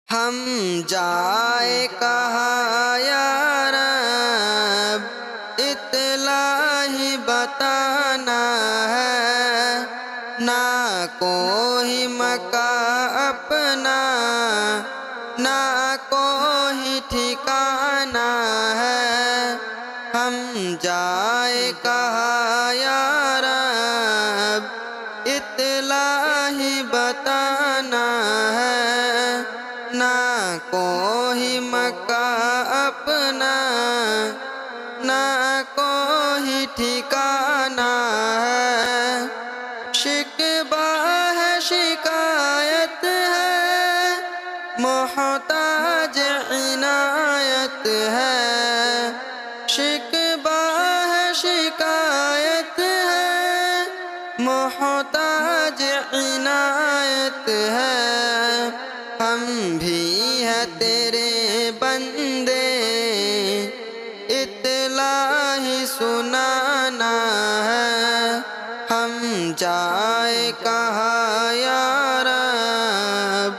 ہم جائے کہاں یا رب، اطلاع ہی بتانا ہے، نہ کوئی مکان اپنا، نہ کوئی ٹھکانہ ہے۔ ہم جائے کہاں یا رب، اطلاع ہی بتانا ہے، نہ کوئی مکان اپنا، نہ کوئی ٹھکانہ ہے۔ شکوہ ہے، شکایت ہے، محتاج عنایت ہے۔ شکوہ ہے، شکایت ہے، محتاج عنایت ہے۔ ہم بھی ہیں تیرے بندے، اطلاع ہی سنانا ہے۔ ہم جائے کہاں یا رب،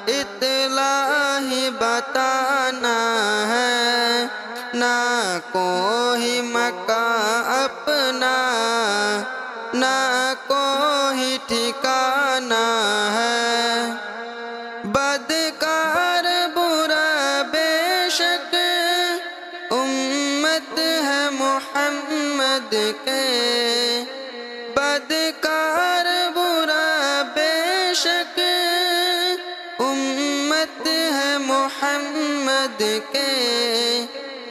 اطلاع ہی بتانا ہے، نہ کوئی مکان اپنا، نہ کوئی ٹھکانہ ہے۔ بدکار برا بے شک امت ہے محمد کے، بدکار برا بے شک امت ہے محمد کے۔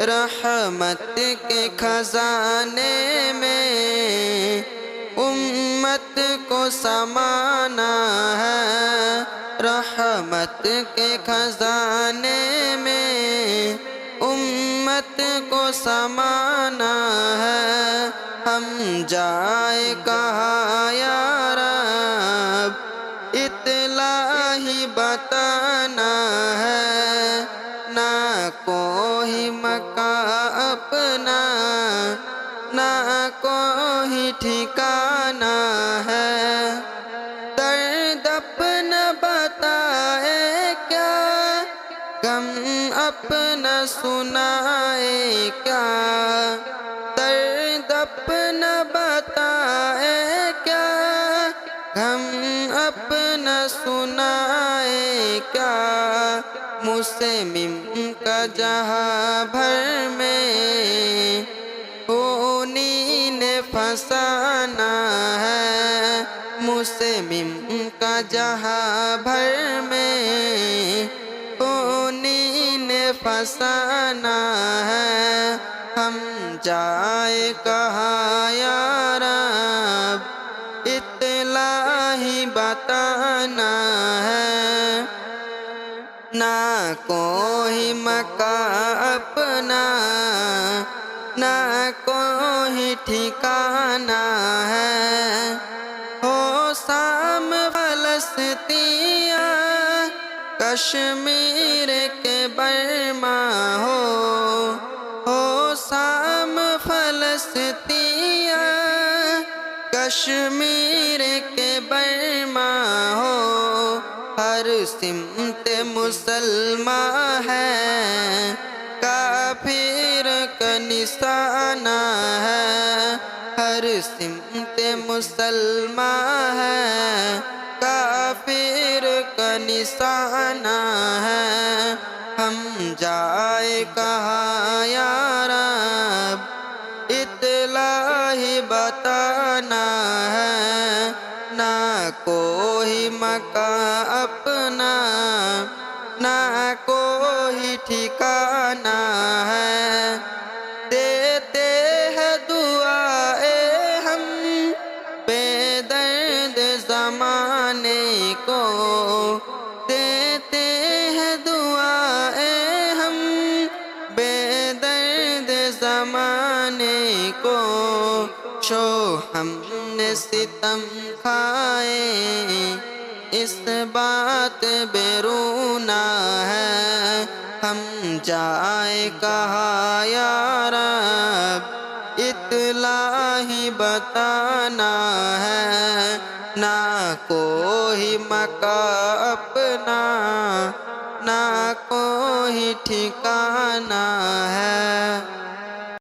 رحمت کے خزانے میں امت کو سمانا ہے، رحمت کے خزانے میں امت کو سمانا ہے۔ ہم جائے کہاں یا رب، اطلاع ہی بتانا ہے، نہ کوئی مکان اپنا، نہ کوئی ٹھکانہ ہے۔ درد اپنا بتائے کیا، غم اپنا سنائے کیا، درد اپنا بتائے کیا، غم اپنا سنائے کیا۔ مسلم کا جہاں بھر میں انہی نے فسانا ہے، مسلم کا جہاں بھر میں انہی نے فسانا ہے۔ ہم جائے کہاں یا رب، اطلاع ہی بتانا ہے، نہ کوئی مکان اپنا، نہ کوئی ٹھکانہ ہے۔ ہو شام فلسطین، کشمیر کے برما ہو شام فلسطین، کشمیر کے برما ہو، ہر سمت مسلمان ہے، کافر کا نشانہ ہے، ہر سمت مسلمان ہے، کافر کا نشانہ ہے۔ ہم جائے کہاں یا رب، اطلاع ہی بتانا ہے، نہ کوئی مکان اپنا، نہ کوئی ٹھکانہ ہے۔ دیتے ہیں دعائیں ہم بے درد زمانے کو، دیتے ہیں دعائیں ہم بے درد زمانے کو۔ شو ہم نے ستم کھائے، اس بات بے رونا ہے۔ ہم جائے کہاں یا رب، اطلاع ہی بتانا ہے، نہ کوئی مکان اپنا، نہ کوئی ٹھکانہ ہے۔